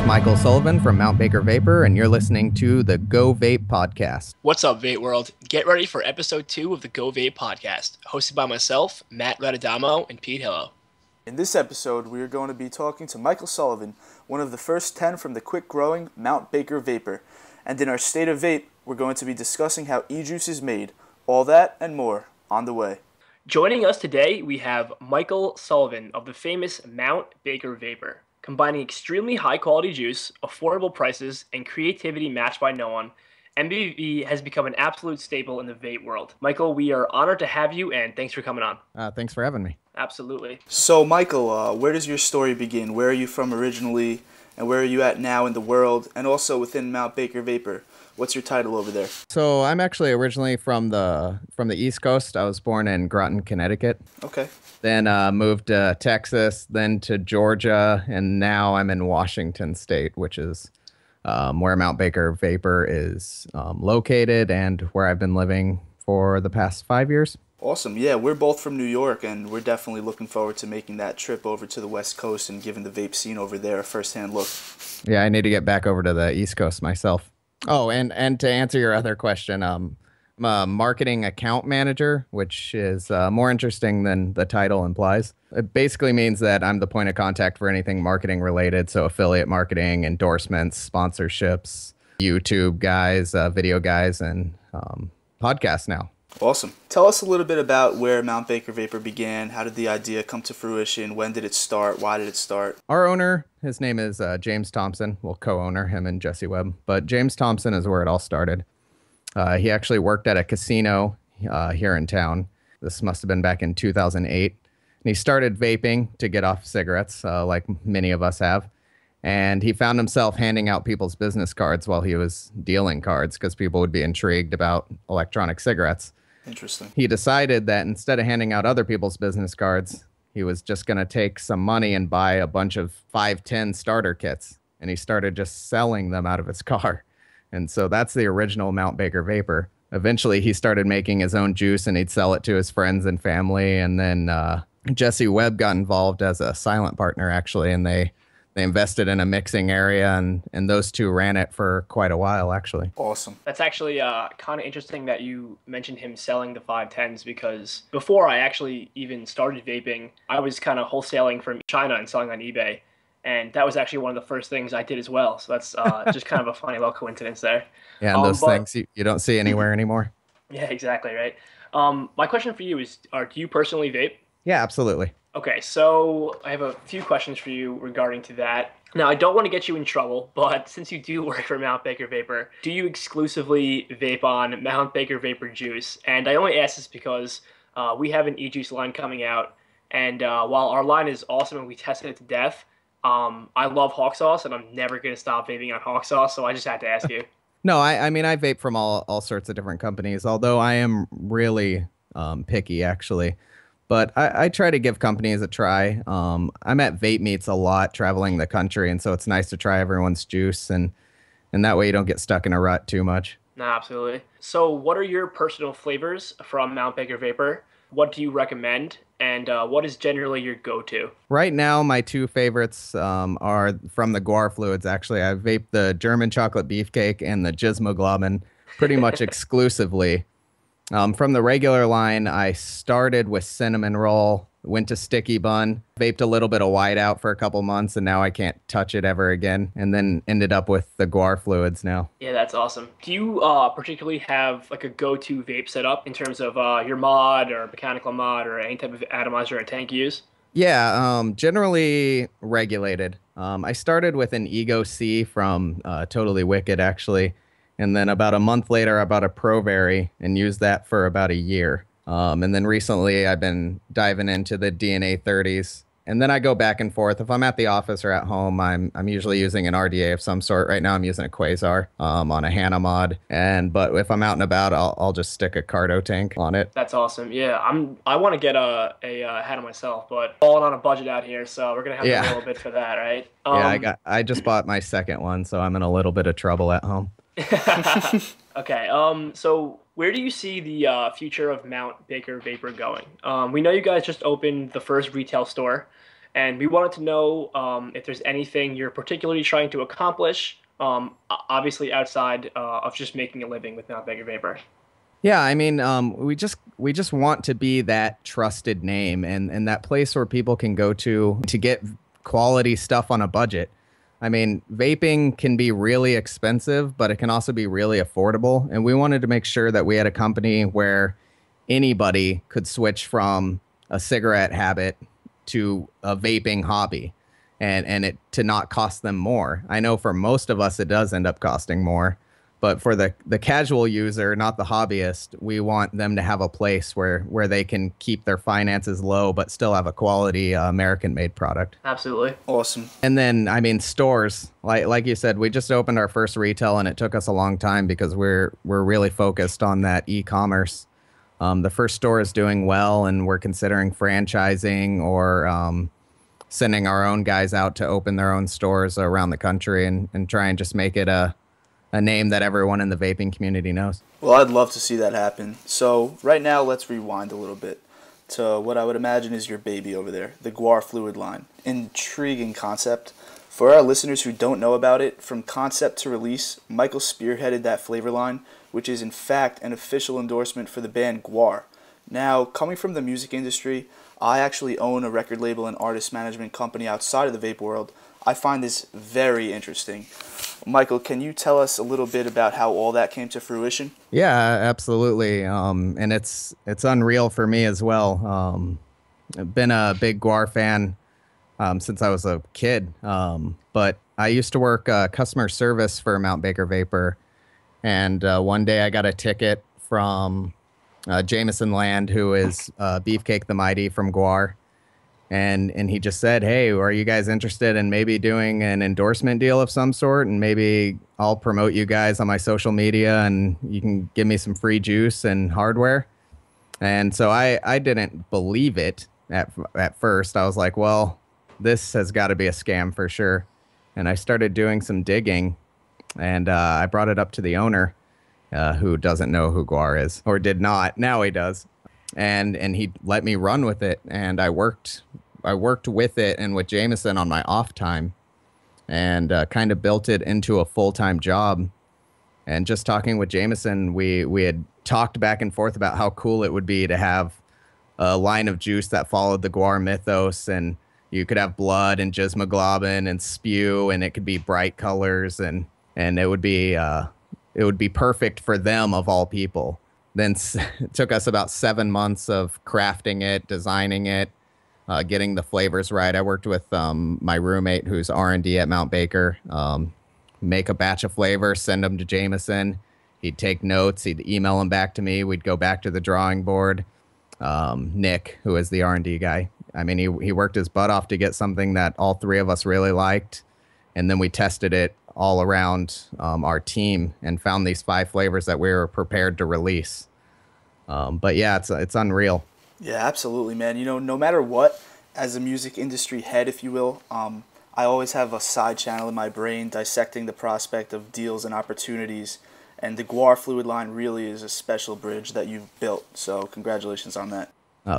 Michael Sullivan from Mount Baker Vapor, and you're listening to the Go Vape Podcast. What's up, Vape World? Get ready for episode 2 of the Go Vape Podcast, hosted by myself, Matt Radadamo, and Pete Hillo. In this episode, we are going to be talking to Michael Sullivan, one of the first 10 from the quick-growing Mount Baker Vapor. And in our State of Vape, we're going to be discussing how e-juice is made. All that and more on the way. Joining us today, we have Michael Sullivan of the famous Mount Baker Vapor. Combining extremely high-quality juice, affordable prices, and creativity matched by no one, MBV has become an absolute staple in the vape world. Michael, we are honored to have you, and thanks for coming on. Thanks for having me. Absolutely. So, Michael, where does your story begin? Where are you from originally, and where are you at now in the world, and also within Mount Baker Vapor? What's your title over there? So I'm actually originally from the East Coast. I was born in Groton, Connecticut. Okay. Then moved to Texas, then to Georgia, and now I'm in Washington State, which is where Mount Baker Vapor is located and where I've been living for the past 5 years. Awesome. Yeah, we're both from New York, and we're definitely looking forward to making that trip over to the West Coast and giving the vape scene over there a first-hand look. Yeah, I need to get back over to the East Coast myself. Oh, and to answer your other question, I'm a marketing account manager, which is more interesting than the title implies. It basically means that I'm the point of contact for anything marketing related, so affiliate marketing, endorsements, sponsorships, YouTube guys, video guys, and podcasts now. Awesome. Tell us a little bit about where Mount Baker Vapor began. How did the idea come to fruition? When did it start? Why did it start? Our owner, his name is James Thompson. Well, co-owner, him and Jesse Webb. But James Thompson is where it all started. He actually worked at a casino here in town. This must have been back in 2008. And he started vaping to get off cigarettes, like many of us have. And he found himself handing out people's business cards while he was dealing cards because people would be intrigued about electronic cigarettes. Interesting. He decided that instead of handing out other people's business cards, he was just going to take some money and buy a bunch of 510 starter kits. And he started just selling them out of his car. And so that's the original Mount Baker Vapor. Eventually, he started making his own juice and he'd sell it to his friends and family. And then Jesse Webb got involved as a silent partner, actually, and they invested in a mixing area, and those two ran it for quite a while, actually. Awesome. That's actually kind of interesting that you mentioned him selling the 510s, because before I actually even started vaping, I was kind of wholesaling from China and selling on eBay. And that was actually one of the first things I did as well. So that's just kind of a funny little coincidence there. Yeah, and those things you don't see anywhere anymore. Yeah, exactly, right. My question for you is, do you personally vape? Yeah, absolutely. Okay, so I have a few questions for you regarding to that. Now, I don't want to get you in trouble, but since you do work for Mount Baker Vapor, do you exclusively vape on Mount Baker Vapor juice? And I only ask this because we have an e-juice line coming out, and while our line is awesome and we tested it to death, I love hawk sauce, and I'm never going to stop vaping on hawk sauce, so I just had to ask you. No, I mean, I vape from all sorts of different companies, although I am really picky, actually. But I try to give companies a try. I'm at vape meets a lot, traveling the country, and so it's nice to try everyone's juice, and that way you don't get stuck in a rut too much. No, absolutely. So what are your personal flavors from Mount Baker Vapor? What do you recommend? And what is generally your go-to? Right now, my two favorites are from the Gwar Fluids, actually. I vape the German chocolate beefcake and the Gizmoglobin pretty much exclusively. From the regular line, I started with cinnamon roll, went to sticky bun, vaped a little bit of whiteout for a couple months, and now I can't touch it ever again, and then ended up with the Gwar Fluids now. Yeah, that's awesome. Do you particularly have like a go-to vape setup in terms of your mod or mechanical mod or any type of atomizer or tank you use? Yeah, generally regulated. I started with an Ego C from Totally Wicked, actually. And then about a month later, I bought a ProVary and used that for about a year. And then recently, I've been diving into the DNA 30s. And then I go back and forth. If I'm at the office or at home, I'm usually using an RDA of some sort. Right now, I'm using a Quasar on a Hana mod. But if I'm out and about, I'll just stick a Cardo tank on it. That's awesome. Yeah, I want to get a Hana myself, but falling on a budget out here, so we're gonna have to wait a little bit for that, right? I just bought my second one, so I'm in a little bit of trouble at home. Okay, so where do you see the future of Mount Baker Vapor going? We know you guys just opened the first retail store, And we wanted to know if there's anything you're particularly trying to accomplish, obviously outside of just making a living with Mount Baker Vapor. Yeah, I mean, we just want to be that trusted name and that place where people can go to get quality stuff on a budget. I mean, vaping can be really expensive, but it can also be really affordable. And we wanted to make sure that we had a company where anybody could switch from a cigarette habit to a vaping hobby and it to not cost them more. I know for most of us, it does end up costing more. But for the casual user, not the hobbyist, we want them to have a place where they can keep their finances low, but still have a quality American-made product. Absolutely. Awesome. And then, I mean, stores, like you said, we just opened our first retail, and it took us a long time because we're really focused on that e-commerce. The first store is doing well, and we're considering franchising or sending our own guys out to open their own stores around the country and try and just make it a name that everyone in the vaping community knows. Well, I'd love to see that happen. So right now, let's rewind a little bit to what I would imagine is your baby over there, the Gwar Fluid line. Intriguing concept. For our listeners who don't know about it, from concept to release, Michael spearheaded that flavor line, which is in fact an official endorsement for the band Gwar. Now, coming from the music industry, I actually own a record label and artist management company outside of the vape world. I find this very interesting. Michael, can you tell us a little bit about how all that came to fruition? Yeah, absolutely. And it's unreal for me as well. I've been a big Gwar fan since I was a kid. But I used to work customer service for Mount Baker Vapor. And one day I got a ticket from Jameson Land, who is Beefcake the Mighty from Gwar. And he just said, hey, are you guys interested in maybe doing an endorsement deal of some sort? And maybe I'll promote you guys on my social media and you can give me some free juice and hardware. And so I didn't believe it at first. I was like, well, this has got to be a scam for sure. And I started doing some digging and I brought it up to the owner who doesn't know who Gwar is or did not. Now he does. And he let me run with it, and I worked with it and with Jameson on my off time, and kind of built it into a full-time job. And just talking with Jameson, we had talked back and forth about how cool it would be to have a line of juice that followed the Gwar mythos, and you could have blood and gizmoglobin and spew, and it could be bright colors, and it would be perfect for them of all people. Then it took us about 7 months of crafting it, designing it, getting the flavors right. I worked with my roommate who's R&D at Mount Baker, make a batch of flavors, send them to Jameson. He'd take notes. He'd email them back to me. We'd go back to the drawing board. Nick, who is the R&D guy, I mean, he worked his butt off to get something that all three of us really liked. And then we tested it all around our team and found these 5 flavors that we were prepared to release. But yeah, it's unreal. Yeah, absolutely, man. You know, no matter what, as a music industry head, if you will, I always have a side channel in my brain dissecting the prospect of deals and opportunities. And the Gwar Fluid line really is a special bridge that you've built. So congratulations on that.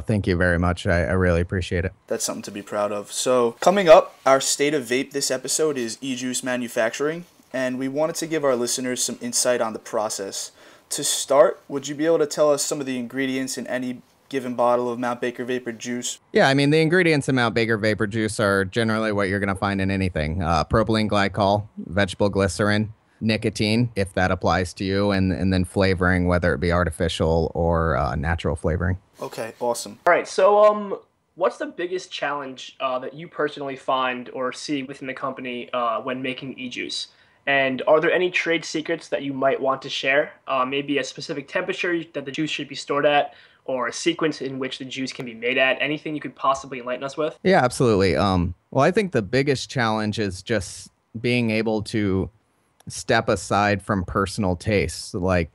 Thank you very much. I really appreciate it. That's something to be proud of. So coming up, our State of Vape this episode is e-juice manufacturing, and we wanted to give our listeners some insight on the process. To start, would you be able to tell us some of the ingredients in any given bottle of Mount Baker Vapor juice? Yeah, I mean, the ingredients in Mount Baker Vapor juice are generally what you're going to find in anything. Propylene glycol, vegetable glycerin, nicotine, if that applies to you, and then flavoring, whether it be artificial or natural flavoring. Okay, awesome. All right, so what's the biggest challenge that you personally find or see within the company when making e-juice? And are there any trade secrets that you might want to share? Maybe a specific temperature that the juice should be stored at, or a sequence in which the juice can be made at? Anything you could possibly enlighten us with? Yeah, absolutely. Well, I think the biggest challenge is just being able to step aside from personal tastes. Like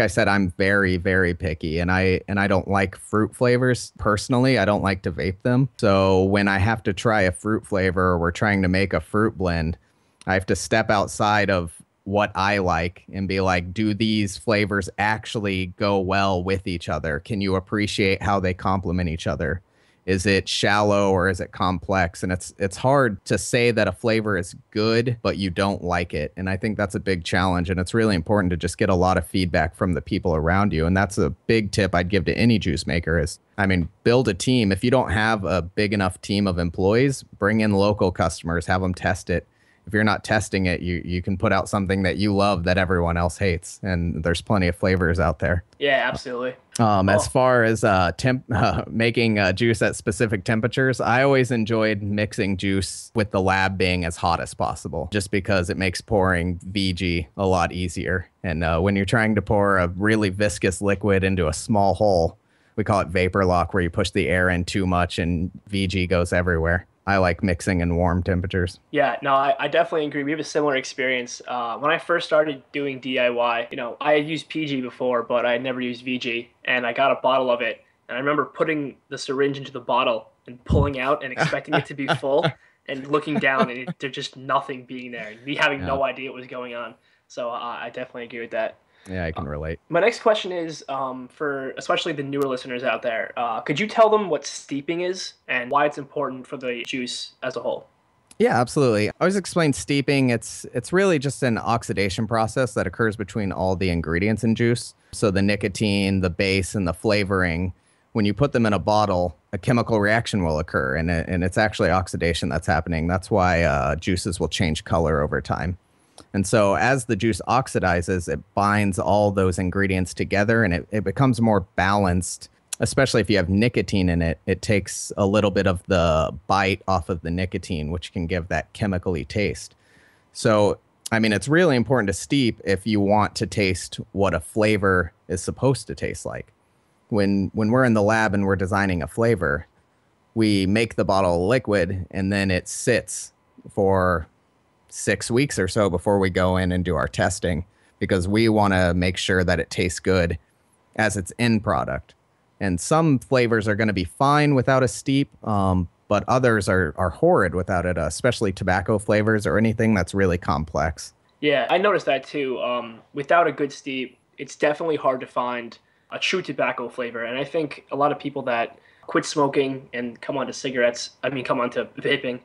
I said, I'm very, very picky, and I don't like fruit flavors personally. I don't like to vape them. So when I have to try a fruit flavor or we're trying to make a fruit blend, I have to step outside of what I like and be like, do these flavors actually go well with each other? Can you appreciate how they complement each other? Is it shallow or is it complex? And it's hard to say that a flavor is good, but you don't like it. And I think that's a big challenge. And it's really important to just get a lot of feedback from the people around you. And that's a big tip I'd give to any juice maker is, build a team. If you don't have a big enough team of employees, bring in local customers, have them test it. If you're not testing it, you can put out something that you love that everyone else hates. And there's plenty of flavors out there. Yeah, absolutely. As far as making juice at specific temperatures, I always enjoyed mixing juice with the lab being as hot as possible, just because it makes pouring VG a lot easier. And when you're trying to pour a really viscous liquid into a small hole, we call it vapor lock, where you push the air in too much and VG goes everywhere. I like mixing in warm temperatures. Yeah, no, I definitely agree. We have a similar experience. When I first started doing DIY, I had used PG before, but I had never used VG, and I got a bottle of it. And I remember putting the syringe into the bottle and pulling out and expecting it to be full and looking down and there's just nothing being there, and me having no idea what was going on. So I definitely agree with that. Yeah, I can relate. My next question is for especially the newer listeners out there. Could you tell them what steeping is and why it's important for the juice as a whole? Yeah, absolutely. I always explain steeping. It's really just an oxidation process that occurs between all the ingredients in juice. So the nicotine, the base, and the flavoring, when you put them in a bottle, a chemical reaction will occur, and it's actually oxidation that's happening. That's why juices will change color over time. And so as the juice oxidizes, it binds all those ingredients together and it becomes more balanced, especially if you have nicotine in it. It takes a little bit of the bite off of the nicotine, which can give that chemically taste. So, it's really important to steep if you want to taste what a flavor is supposed to taste like. When we're in the lab and we're designing a flavor, we make the bottle liquid and then it sits for 6 weeks or so before we go in and do our testing, because we want to make sure that it tastes good as its end product. And some flavors are going to be fine without a steep, but others are horrid without it, especially tobacco flavors or anything that's really complex. Yeah, I noticed that too. Without a good steep, it's definitely hard to find a true tobacco flavor. And I think a lot of people that quit smoking and come on to vaping,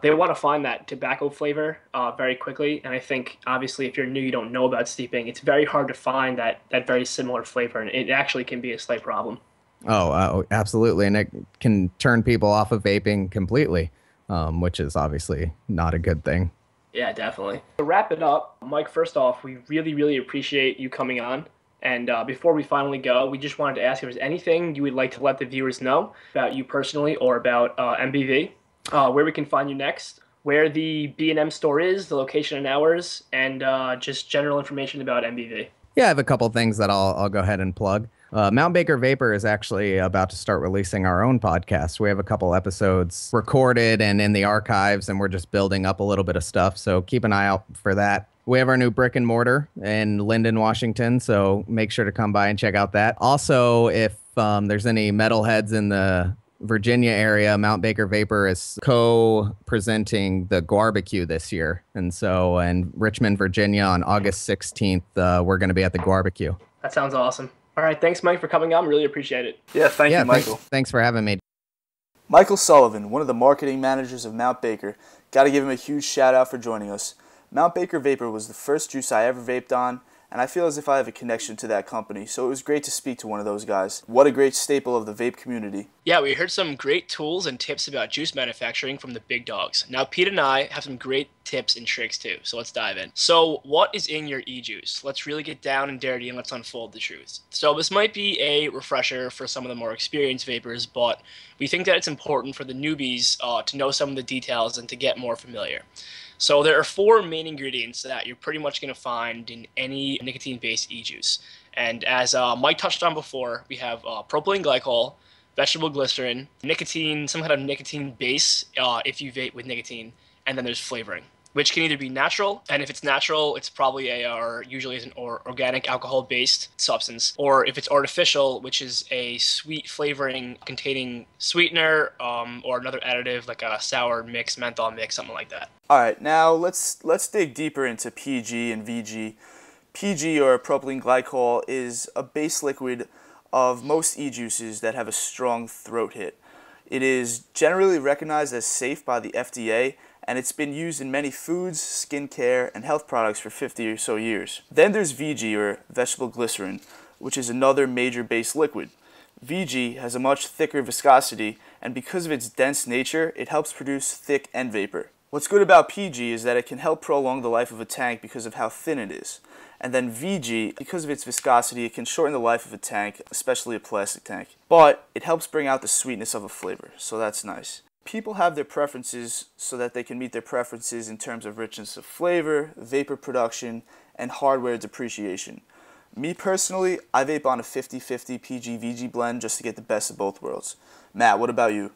they want to find that tobacco flavor very quickly. And I think, obviously, if you're new, you don't know about steeping, it's very hard to find that very similar flavor. And it actually can be a slight problem. Oh, absolutely. And it can turn people off of vaping completely, which is obviously not a good thing. Yeah, definitely. To wrap it up, Mike, first off, we really, really appreciate you coming on. And before we finally go, we just wanted to ask if there's anything you would like to let the viewers know about you personally or about MBV. Where we can find you next, where the B&M store is, the location and hours, and just general information about MBV. Yeah, I have a couple things that I'll go ahead and plug. Mount Baker Vapor is actually about to start releasing our own podcast. We have a couple episodes recorded and in the archives, and we're just building up a little bit of stuff. So keep an eye out for that. We have our new brick and mortar in Linden, Washington, so make sure to come by and check out that. Also, if there's any metalheads in the Virginia area, Mount Baker Vapor is co-presenting the Gwarbecue this year. And so in Richmond, Virginia on August 16th, we're going to be at the Gwarbecue. That sounds awesome. All right, thanks, Mike, for coming on. Really appreciate it. Yeah, thank you, Michael. Thanks for having me. Michael Sullivan, one of the marketing managers of Mount Baker. Got to give him a huge shout out for joining us. Mount Baker Vapor was the first juice I ever vaped on, and I feel as if I have a connection to that company, so it was great to speak to one of those guys. What a great staple of the vape community. Yeah, we heard some great tools and tips about juice manufacturing from the big dogs. Now, Pete and I have some great tips and tricks too, so let's dive in. So, what is in your e-juice? Let's really get down and dirty and let's unfold the truth. So, this might be a refresher for some of the more experienced vapors, but we think that it's important for the newbies to know some of the details and to get more familiar. So there are 4 main ingredients that you're pretty much going to find in any nicotine-based e-juice. And as Mike touched on before, we have propylene glycol, vegetable glycerin, nicotine, some kind of nicotine base if you vape with nicotine, and then there's flavoring, which can either be natural, and if it's natural, it's probably usually is an organic alcohol-based substance, or if it's artificial, which is a sweet flavoring containing sweetener or another additive like a sour mix, menthol mix, something like that. All right, now let's dig deeper into PG and VG. PG, or propylene glycol, is a base liquid of most e-juices that have a strong throat hit. It is generally recognized as safe by the FDA, and it's been used in many foods, skincare, and health products for 50 or so years. Then there's VG, or vegetable glycerin, which is another major base liquid. VG has a much thicker viscosity, and because of its dense nature, it helps produce thick end vapor. What's good about PG is that it can help prolong the life of a tank because of how thin it is. And then VG, because of its viscosity, it can shorten the life of a tank, especially a plastic tank. But it helps bring out the sweetness of a flavor, so that's nice. People have their preferences so that they can meet their preferences in terms of richness of flavor, vapor production, and hardware depreciation. Me personally, I vape on a 50-50 PG-VG blend just to get the best of both worlds. Matt, what about you?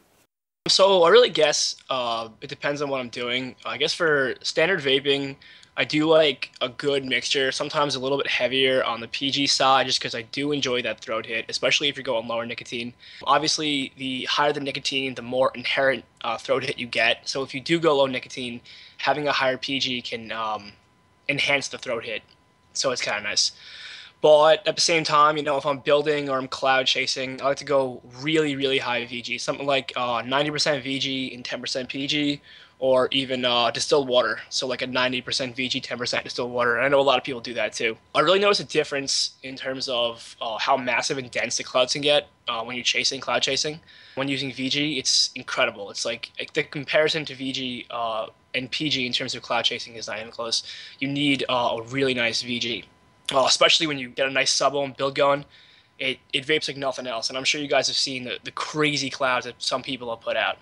So I really guess it depends on what I'm doing. I guess for standard vaping, I do like a good mixture, sometimes a little bit heavier on the PG side just because I do enjoy that throat hit, especially if you're going lower nicotine. Obviously, the higher the nicotine, the more inherent throat hit you get. So if you do go low nicotine, having a higher PG can enhance the throat hit. So it's kind of nice. But at the same time, if I'm building or I'm cloud chasing, I like to go really, really high VG, something like 90% VG and 10% PG, or even distilled water. So like a 90% VG, 10% distilled water. And I know a lot of people do that too. I really notice a difference in terms of how massive and dense the clouds can get when you're chasing, cloud chasing. When using VG, it's incredible. It's like the comparison to VG and PG in terms of cloud chasing is not even close. You need a really nice VG. Especially when you get a nice sub-ohm build going, it vapes like nothing else. And I'm sure you guys have seen the crazy clouds that some people have put out.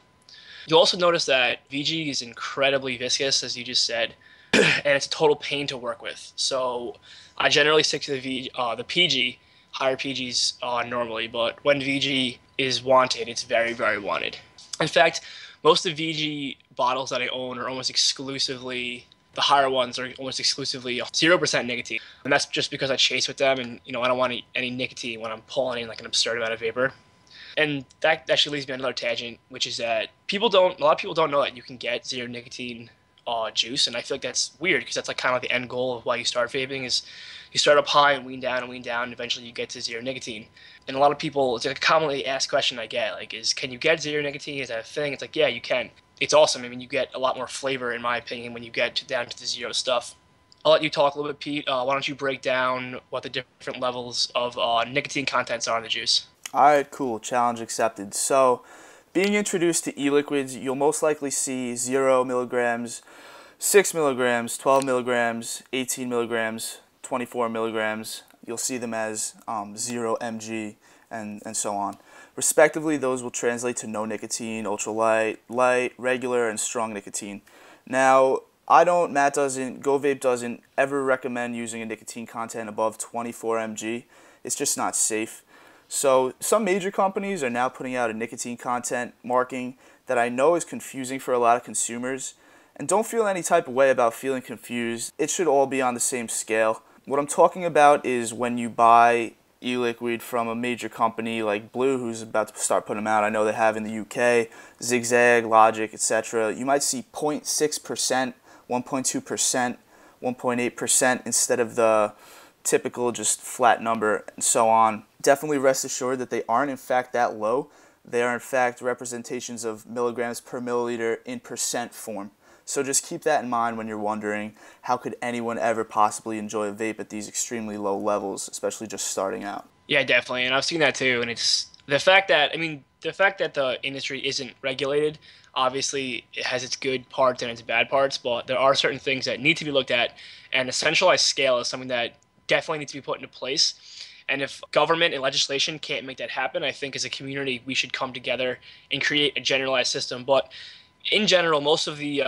You'll also notice that VG is incredibly viscous, as you just said, and it's a total pain to work with. So I generally stick to the PG, higher PGs normally, but when VG is wanted, it's very, very wanted. In fact, most of the VG bottles that I own are almost exclusively, the higher ones are almost exclusively 0% nicotine. And that's just because I chase with them and, I don't want any nicotine when I'm pulling in like an absurd amount of vapor. And that actually leads me on another tangent, which is that a lot of people don't know that you can get zero nicotine juice. And I feel like that's weird because that's like kind of the end goal of why you start vaping is you start up high and wean down, and eventually you get to zero nicotine. And a lot of people, it's like a commonly asked question I get, like, can you get zero nicotine? Is that a thing? It's like, yeah, you can. It's awesome. I mean, you get a lot more flavor, in my opinion, when you get down to the zero stuff. I'll let you talk a little bit, Pete. Why don't you break down what the different levels of nicotine contents are in the juice? All right, cool. Challenge accepted. So, being introduced to e-liquids, you'll most likely see 0 milligrams, 6 milligrams, 12 milligrams, 18 milligrams, 24 milligrams. You'll see them as 0 mg and so on. Respectively, those will translate to no nicotine, ultralight, light, regular, and strong nicotine. Now, Matt doesn't, Go Vape doesn't ever recommend using a nicotine content above 24 mg. It's just not safe. So some major companies are now putting out a nicotine content marking that I know is confusing for a lot of consumers. And don't feel any type of way about feeling confused. It should all be on the same scale. What I'm talking about is when you buy e-liquid from a major company like Blue, who's about to start putting them out. I know they have in the UK, Zigzag, Logic, etc. You might see 0.6%, 1.2%, 1.8% instead of the typical just flat number and so on. Definitely rest assured that they aren't in fact that low. They are in fact representations of milligrams per milliliter in percent form. So just keep that in mind when you're wondering how could anyone ever possibly enjoy a vape at these extremely low levels, especially just starting out. Yeah, definitely. And I've seen that too. And it's the fact that the industry isn't regulated, obviously it has its good parts and its bad parts, but there are certain things that need to be looked at. And a centralized scale is something that definitely needs to be put into place. And if government and legislation can't make that happen, I think as a community we should come together and create a generalized system. But in general, most of the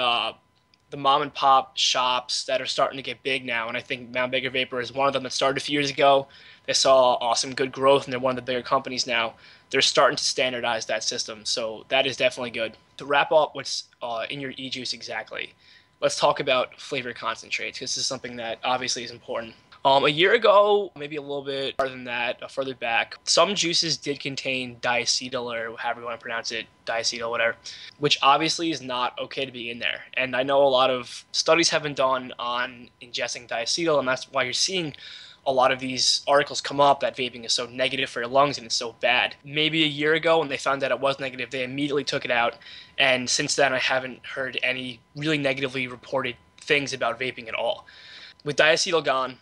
mom and pop shops that are starting to get big now, and I think Mount Baker Vapor is one of them that started a few years ago. They saw awesome good growth, and they're one of the bigger companies now. They're starting to standardize that system, so that is definitely good. To wrap up what's in your e-juice exactly, let's talk about flavor concentrates. This is something that obviously is important. A year ago, maybe a little bit farther than that, further back, some juices did contain diacetyl, or however you want to pronounce it, diacetyl, whatever, which obviously is not okay to be in there. And I know a lot of studies have been done on ingesting diacetyl, and that's why you're seeing a lot of these articles come up that vaping is so negative for your lungs and it's so bad. Maybe a year ago when they found that it was negative, they immediately took it out. And since then, I haven't heard any really negatively reported things about vaping at all. With diacetyl gone,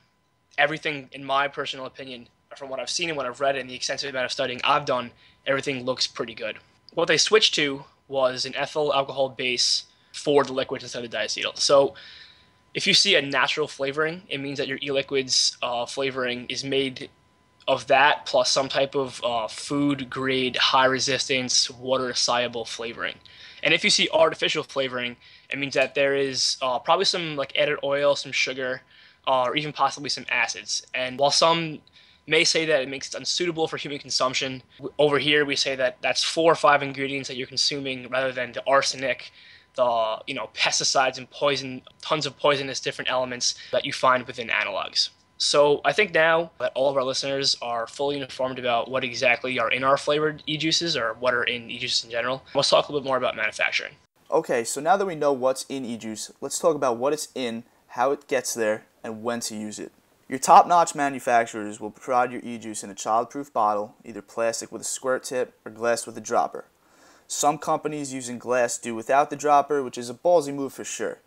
everything, in my personal opinion, from what I've seen and what I've read and the extensive amount of studying I've done, everything looks pretty good. What they switched to was an ethyl alcohol base for the liquids instead of diacetyl. So if you see a natural flavoring, it means that your e-liquids flavoring is made of that plus some type of food grade, high resistance, water soluble flavoring. And if you see artificial flavoring, it means that there is probably some like added oil, some sugar, or even possibly some acids. And while some may say that it makes it unsuitable for human consumption, over here we say that that's 4 or 5 ingredients that you're consuming rather than the arsenic, the pesticides and poison, tons of poisonous different elements that you find within analogs. So I think now that all of our listeners are fully informed about what exactly are in our flavored e-juices or what are in e-juices in general, let's talk a little bit more about manufacturing. Okay, so now that we know what's in e-juice, let's talk about what it's in, how it gets there, and when to use it. Your top-notch manufacturers will provide your e-juice in a child-proof bottle, either plastic with a squirt tip or glass with a dropper. Some companies using glass do without the dropper, which is a ballsy move for sure.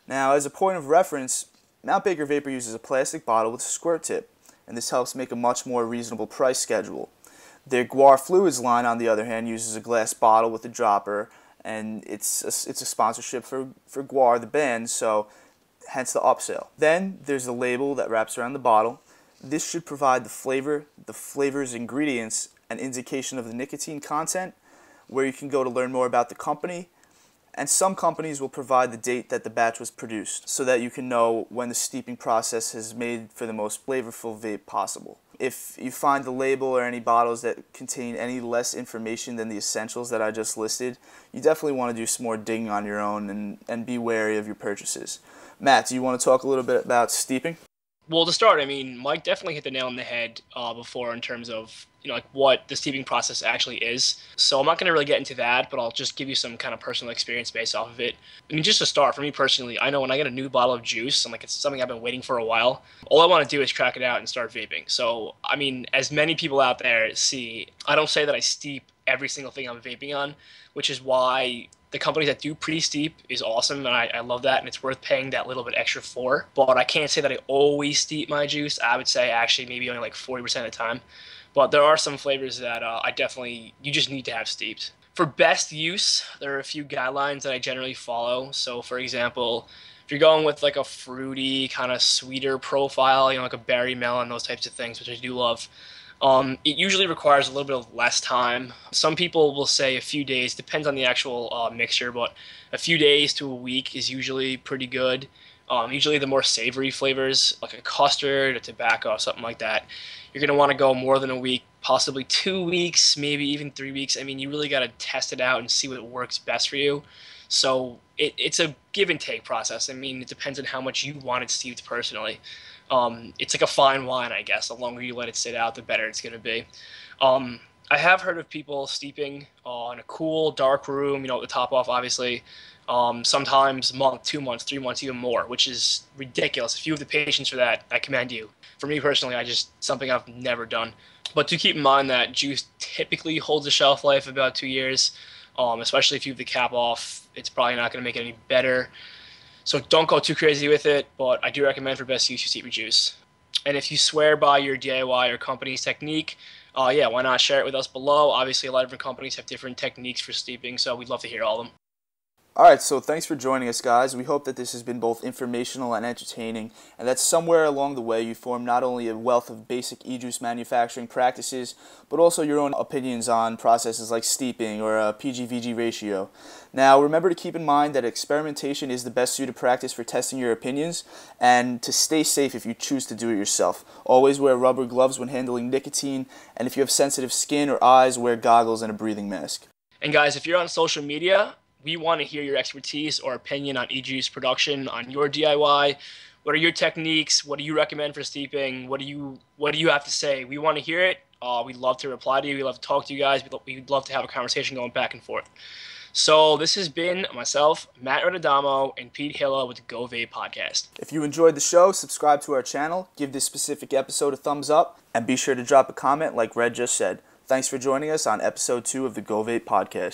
Now, as a point of reference, Mount Baker Vapor uses a plastic bottle with a squirt tip, and this helps make a much more reasonable price schedule. Their Gwar Fluids line, on the other hand, uses a glass bottle with a dropper, and it's a sponsorship for Gwar, the band, so hence the upsell. Then there's the label that wraps around the bottle. This should provide the flavor, the flavor's ingredients, an indication of the nicotine content, where you can go to learn more about the company. And some companies will provide the date that the batch was produced so that you can know when the steeping process has made for the most flavorful vape possible. If you find the label or any bottles that contain any less information than the essentials that I just listed, you definitely want to do some more digging on your own and be wary of your purchases. Matt, do you want to talk a little bit about steeping? Well, to start, I mean, Mike definitely hit the nail on the head before in terms of what the steeping process actually is. So I'm not going to really get into that, but I'll just give you some kind of personal experience based off of it. I mean, just to start, for me personally, I know when I get a new bottle of juice, and it's something I've been waiting for a while, all I want to do is crack it out and start vaping. So, I mean, as many people out there see, I don't say that I steep every single thing I'm vaping on, which is why the companies that do pre-steep is awesome, and I love that, and it's worth paying that little bit extra for. But I can't say that I always steep my juice. I would say actually maybe only like 40% of the time. But there are some flavors that you just need to have steeped. For best use, there are a few guidelines that I generally follow. So for example, if you're going with like a fruity kind of sweeter profile, like a berry melon, those types of things, which I do love, it usually requires a little bit of less time. Some people will say a few days, depends on the actual mixture, but a few days to a week is usually pretty good. Usually the more savory flavors, like a custard, a tobacco, something like that, you're going to want to go more than a week, possibly 2 weeks, maybe even 3 weeks. I mean, you really got to test it out and see what works best for you. So it's a give and take process. I mean, it depends on how much you want it steeped personally. It's like a fine wine, I guess. The longer you let it sit out, the better it's going to be. I have heard of people steeping in a cool, dark room, with the top off, obviously. Sometimes a month, 2 months, 3 months, even more, which is ridiculous. If you have the patience for that, I commend you. For me personally, something I've never done. But do keep in mind that juice typically holds a shelf life of about 2 years, especially if you have the cap off. It's probably not going to make it any better. So don't go too crazy with it, but I do recommend for best use you steep your juice. And if you swear by your DIY or company's technique, why not share it with us below? Obviously, a lot of different companies have different techniques for steeping, so we'd love to hear all of them. Alright, so thanks for joining us, guys. We hope that this has been both informational and entertaining, and that somewhere along the way you form not only a wealth of basic e-juice manufacturing practices, but also your own opinions on processes like steeping or a PG-VG ratio. Now, remember to keep in mind that experimentation is the best suited practice for testing your opinions, and to stay safe if you choose to do it yourself. Always wear rubber gloves when handling nicotine, and if you have sensitive skin or eyes, wear goggles and a breathing mask. And guys, if you're on social media, we want to hear your expertise or opinion on e-juice production, on your DIY. What are your techniques? What do you recommend for steeping? What do you have to say? We want to hear it. We'd love to reply to you. We'd love to talk to you guys. We'd love to have a conversation going back and forth. So this has been myself, Matt Rodadamo, and Pete Hilla with the Go Vape Podcast. If you enjoyed the show, subscribe to our channel, give this specific episode a thumbs up, and be sure to drop a comment like Red just said. Thanks for joining us on episode 2 of the Go Vape Podcast.